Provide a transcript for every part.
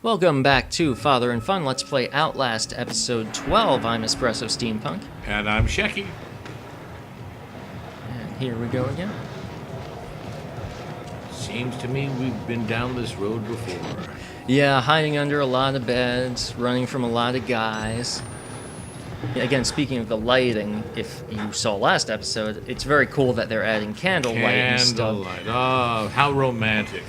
Welcome back to Father and Fun. Let's play Outlast, episode 12. I'm Espresso Steampunk. And I'm Shecky. And here we go again. Seems to me we've been down this road before. Yeah, hiding under a lot of beds, running from a lot of guys. Again, speaking of the lighting, if you saw last episode, it's very cool that they're adding candlelight and stuff. Candlelight. Oh, how romantic.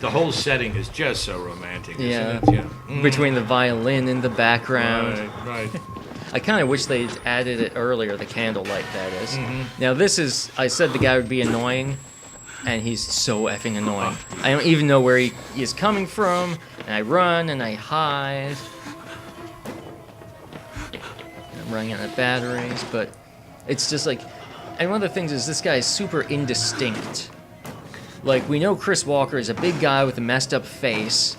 the whole setting is just so romantic, Yeah. isn't it? Yeah. Between the violin in the background. Right. I kind of wish they'd added it earlier, the candlelight, that is. Mm-hmm. Now, this is, I said the guy would be annoying, and he's so effing annoying. I don't even know where he is coming from, and I run and I hide. I'm running out of batteries, but it's just like, and one of the things is this guy is super indistinct. Like, we know Chris Walker is a big guy with a messed up face,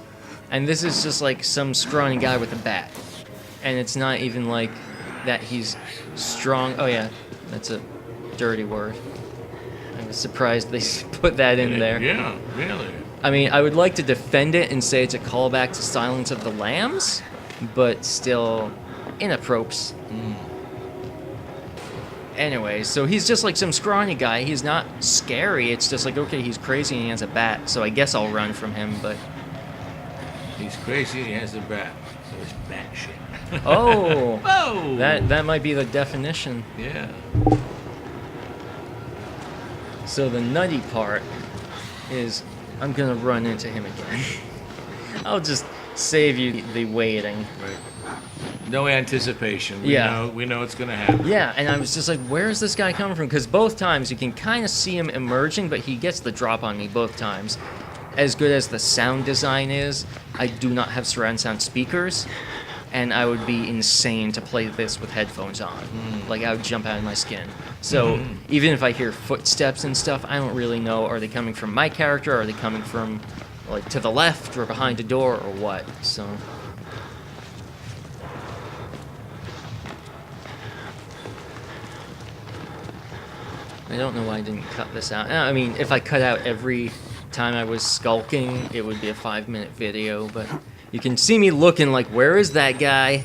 and this is just like some scrawny guy with a bat. And it's not even like that he's strong. Oh yeah, that's a dirty word. I was surprised they put that in there. Yeah, really. I mean, I would like to defend it and say it's a callback to Silence of the Lambs, but still inappropriate. Anyway, so he's just like some scrawny guy. He's not scary. It's just like, okay, he's crazy and he has a bat, so I guess I'll run from him, but... He's crazy and he has a bat. So it's bat shit. Oh! Oh! That might be the definition. Yeah. So the nutty part is I'm gonna run into him again. I'll just save you the waiting. Right. No anticipation. We know it's gonna happen. Yeah, and I was just like, where's this guy coming from? Because both times you can kind of see him emerging, but he gets the drop on me both times. As good as the sound design is, I do not have surround sound speakers, and I would be insane to play this with headphones on. Like, I would jump out of my skin. So even if I hear footsteps and stuff, I don't really know, are they coming from my character, or are they coming from, like, to the left, or behind a door, or what? So... I don't know why I didn't cut this out. I mean, if I cut out every time I was skulking, it would be a 5-minute video, but you can see me looking like, where is that guy?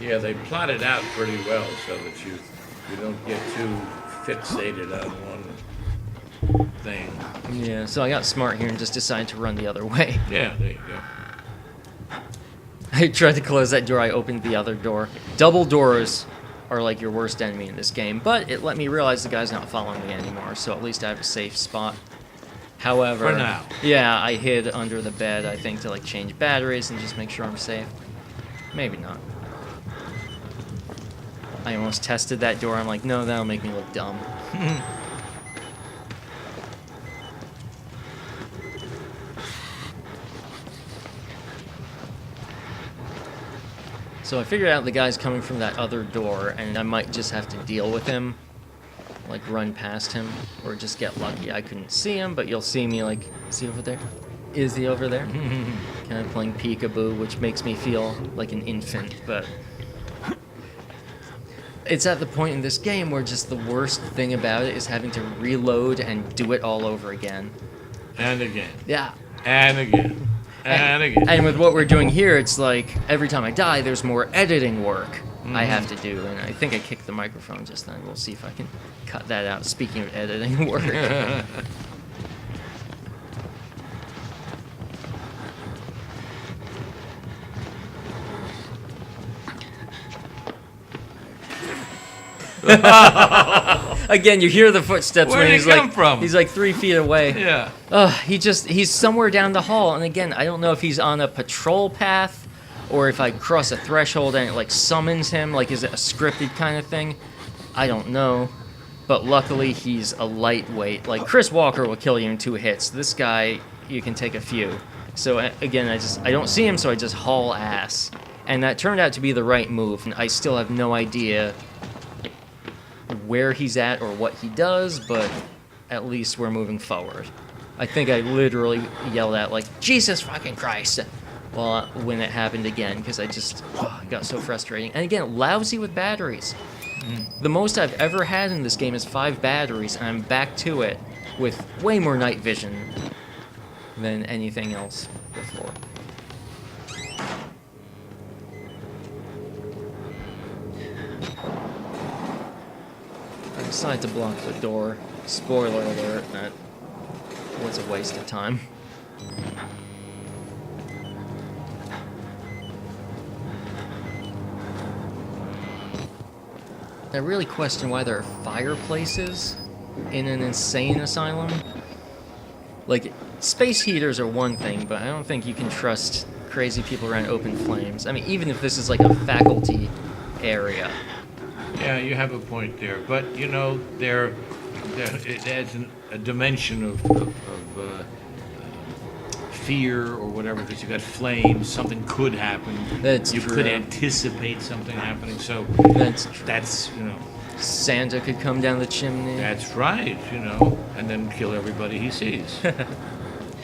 Yeah, they plot it out pretty well so that you don't get too fixated on one thing. Yeah, so I got smart here and just decided to run the other way. Yeah, there you go. I tried to close that door, I opened the other door. Double doors are like your worst enemy in this game, but it let me realize the guy's not following me anymore, so at least I have a safe spot. However, for now. Yeah, I hid under the bed, I think, to like change batteries and just make sure I'm safe. Maybe not. I almost tested that door, I'm like, no, that'll make me look dumb. So I figured out the guy's coming from that other door, and I might just have to deal with him. Like, run past him, or just get lucky. I couldn't see him, but you'll see me, like, is he over there? Is he over there? Kind of playing peekaboo, which makes me feel like an infant, but... It's at the point in this game where just the worst thing about it is having to reload and do it all over again. And again. Yeah. And again. And again. And with what we're doing here, it's like every time I die, there's more editing work I have to do. And I think I kicked the microphone just then. We'll see if I can cut that out. Speaking of editing work. Again, you hear the footsteps Where when did he's he come from? He's like 3 feet away. Yeah. He's somewhere down the hall, and again, I don't know if he's on a patrol path or if I cross a threshold and it like summons him, like is it a scripted kind of thing? I don't know. But luckily he's a lightweight. Like Chris Walker will kill you in 2 hits. This guy, you can take a few. So again, I don't see him, so I just haul ass. And that turned out to be the right move, and I still have no idea where he's at or what he does, but at least we're moving forward. I think I literally yelled out like, Jesus fucking Christ, when it happened again, because I just got so frustrating. And again, lousy with batteries. The most I've ever had in this game is 5 batteries, and I'm back to it with way more night vision. than anything else before. I decided to block the door. Spoiler alert, that was a waste of time. I really question why there are fireplaces in an insane asylum. Like, space heaters are one thing, but I don't think you can trust crazy people around open flames. I mean, even if this is like a faculty area. Yeah, you have a point there, but you know, it adds a dimension of fear or whatever, because you got flames. Something could happen. That's you true. could anticipate something happening. So That's true. that's Santa could come down the chimney. that's right. And then kill everybody he sees. It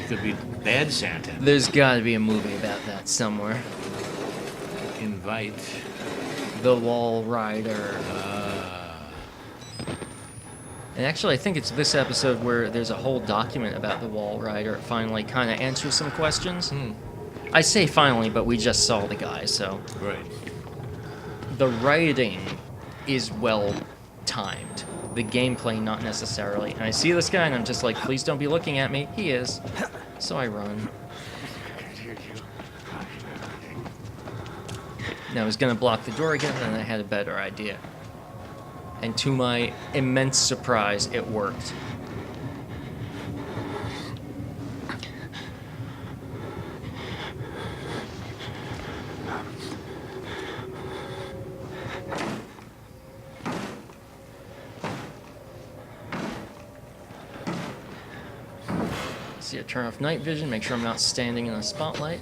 could be bad Santa. There's gotta be a movie about that somewhere. Invite. The Wall Rider. And actually, I think it's this episode where there's a whole document about the Wall Rider. It finally kind of answers some questions. I say finally, but we just saw the guy, so. Right. The writing is well timed. The gameplay, not necessarily. And I see this guy, and I'm just like, please don't be looking at me. He is. So I run. Now I was going to block the door again, and I had a better idea. And to my immense surprise, it worked. See, I turn off night vision, make sure I'm not standing in a spotlight,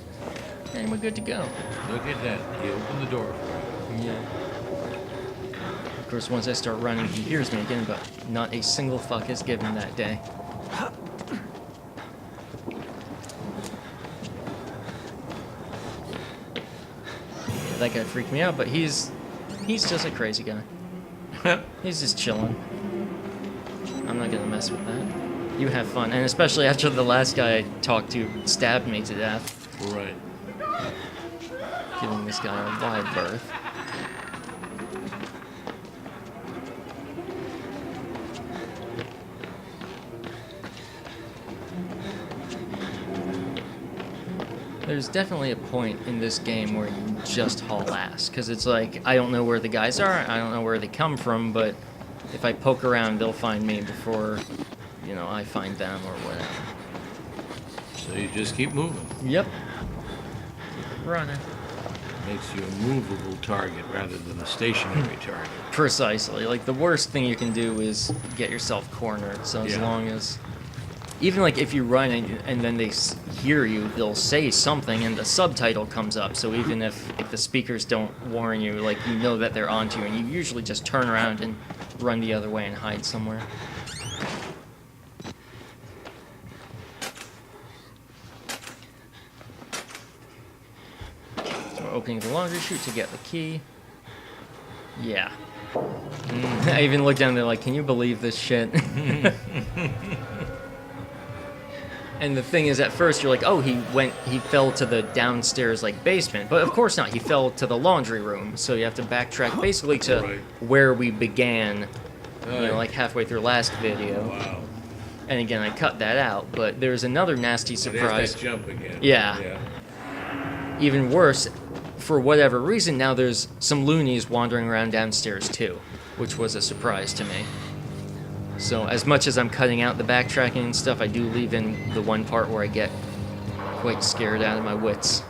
and we're good to go. Look at that. You open the door. Yeah. Of course, once I start running, he hears me again, but not a single fuck is given that day. Yeah, that guy freaked me out, but he's just a crazy guy. He's just chilling. I'm not gonna mess with that. You have fun, and especially after the last guy I talked to stabbed me to death, Right. giving this guy a wide berth. There's definitely a point in this game where you just haul ass, because it's like, I don't know where the guys are, I don't know where they come from, but if I poke around, they'll find me before, I find them or whatever. So you just keep moving. Yep. Running. Makes you a movable target rather than a stationary target. Precisely. Like, the worst thing you can do is get yourself cornered, so as Yeah. long as... Even, like, if you run and then they hear you, they'll say something and the subtitle comes up. So even if the speakers don't warn you, like, you know that they're onto you, and you usually just turn around and run the other way and hide somewhere. So we're opening the laundry chute to get the key. Yeah. I even looked down there like, can you believe this shit? And the thing is, at first you're like, oh, he fell to the downstairs, like, basement. But of course not, he fell to the laundry room. So you have to backtrack basically to Right. where we began, Right. like halfway through last video. Wow. And again, I cut that out, but there's another nasty There's surprise. that jump again. Yeah. Even worse, for whatever reason, now there's some loonies wandering around downstairs too, which was a surprise to me. So as much as I'm cutting out the backtracking and stuff, I do leave in the one part where I get quite scared out of my wits.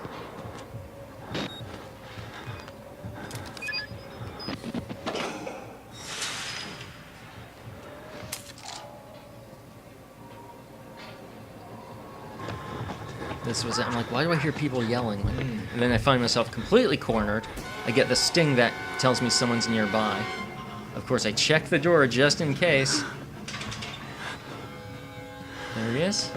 This was it. I'm like, why do I hear people yelling? Like, and then I find myself completely cornered. I get the sting that tells me someone's nearby. Of course, I check the door just in case. There he is.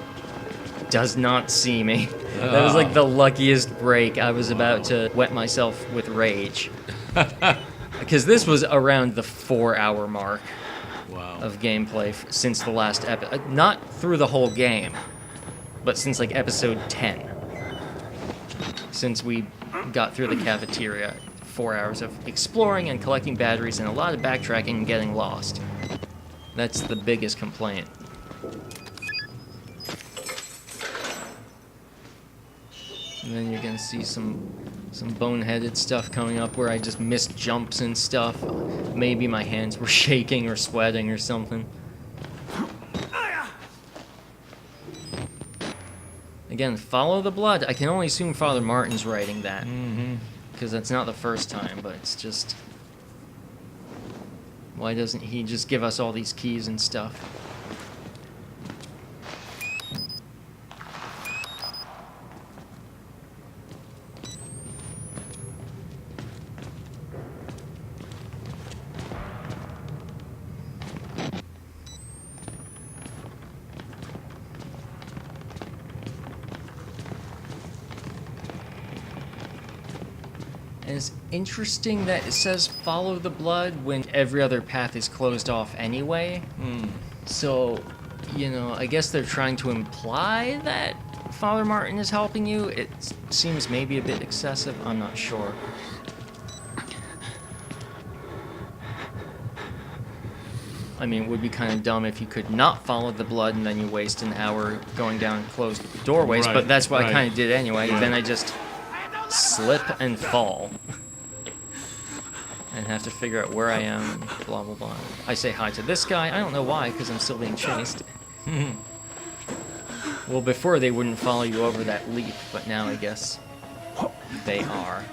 Does not see me. That was like the luckiest break. I was about to wet myself with rage. Because this was around the 4-hour mark Wow. of gameplay since the last episode. Not through the whole game, but since like episode 10. Since we got through the cafeteria, 4 hours of exploring and collecting batteries and a lot of backtracking and getting lost. That's the biggest complaint. And then you're gonna see some boneheaded stuff coming up where I just missed jumps and stuff. Maybe my hands were shaking or sweating or something. Again, follow the blood. I can only assume Father Martin's writing that. Because that's not the first time, but it's just... Why doesn't he just give us all these keys and stuff? And it's interesting that it says follow the blood when every other path is closed off anyway. So, you know, I guess they're trying to imply that Father Martin is helping you. It seems maybe a bit excessive. I'm not sure. I mean, it would be kind of dumb if you could not follow the blood and then you waste an hour going down closed doorways, but that's what I kind of did anyway. Then I just slip and fall. And have to figure out where I am, blah, blah, blah. I say hi to this guy. I don't know why, because I'm still being chased. Well, before they wouldn't follow you over that leap, but now I guess they are.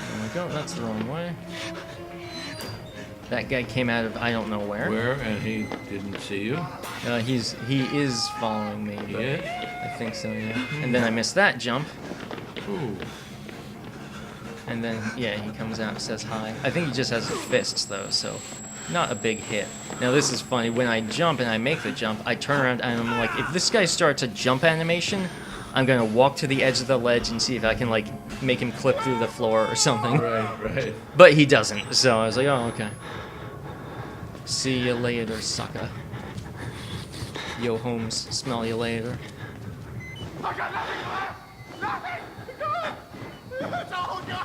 Oh my god, that's the wrong way. That guy came out of I don't know where. Where? And he didn't see you? He is following me. But I think so, yeah. And then I missed that jump. Ooh. And then, yeah, he comes out and says hi. I think he just has fists, though, so not a big hit. Now, this is funny. When I jump and I make the jump, I turn around and I'm like, if this guy starts a jump animation, I'm going to walk to the edge of the ledge and see if I can, like, make him clip through the floor or something. Right. But he doesn't, so I was like, oh, okay. See you later, sucker. Yo, Holmes, smell you later. I got nothing left! Nothing! Gone! It's all gone!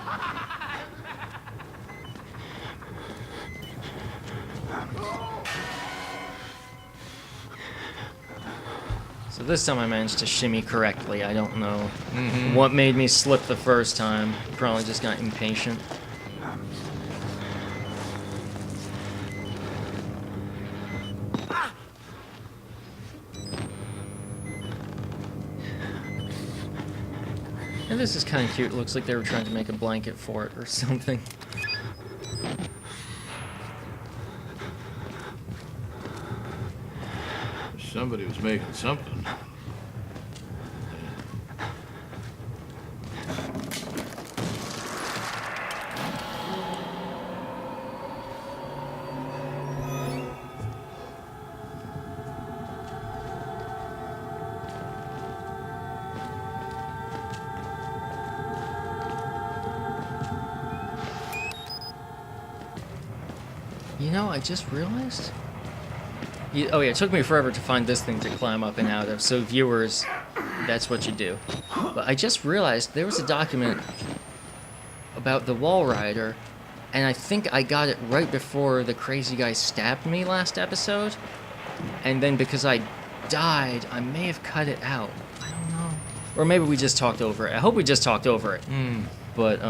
So this time I managed to shimmy correctly. I don't know what made me slip the first time. Probably just got impatient. And this is kind of cute. It looks like they were trying to make a blanket for it or something. Somebody was making something. You know, I just realized... Oh yeah, it took me forever to find this thing to climb up and out of, so viewers, that's what you do. But I just realized there was a document about the Wall Rider, and I think I got it right before the crazy guy stabbed me last episode, and then because I died, I may have cut it out. I don't know. Or maybe we just talked over it. I hope we just talked over it. But,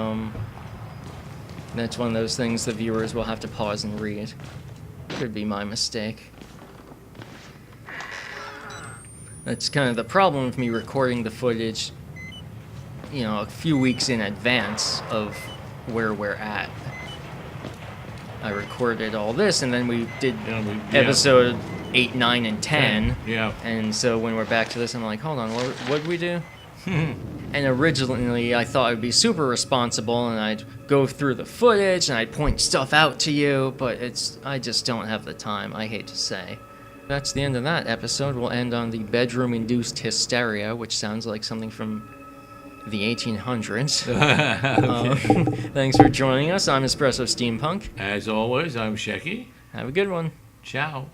that's one of those things the viewers will have to pause and read. Could be my mistake. That's kind of the problem with me recording the footage, you know, a few weeks in advance of where we're at. I recorded all this, and then we did episode 8, 9, and 10. Yeah. And so when we're back to this, I'm like, hold on, what did we do? And originally, I thought I'd be super responsible, and I'd go through the footage, and I'd point stuff out to you, but I just don't have the time, I hate to say. That's the end of that episode. We'll end on the bedroom-induced hysteria, which sounds like something from the 1800s. Okay. Thanks for joining us. I'm Espresso Steampunk. As always, I'm Shecky. Have a good one. Ciao.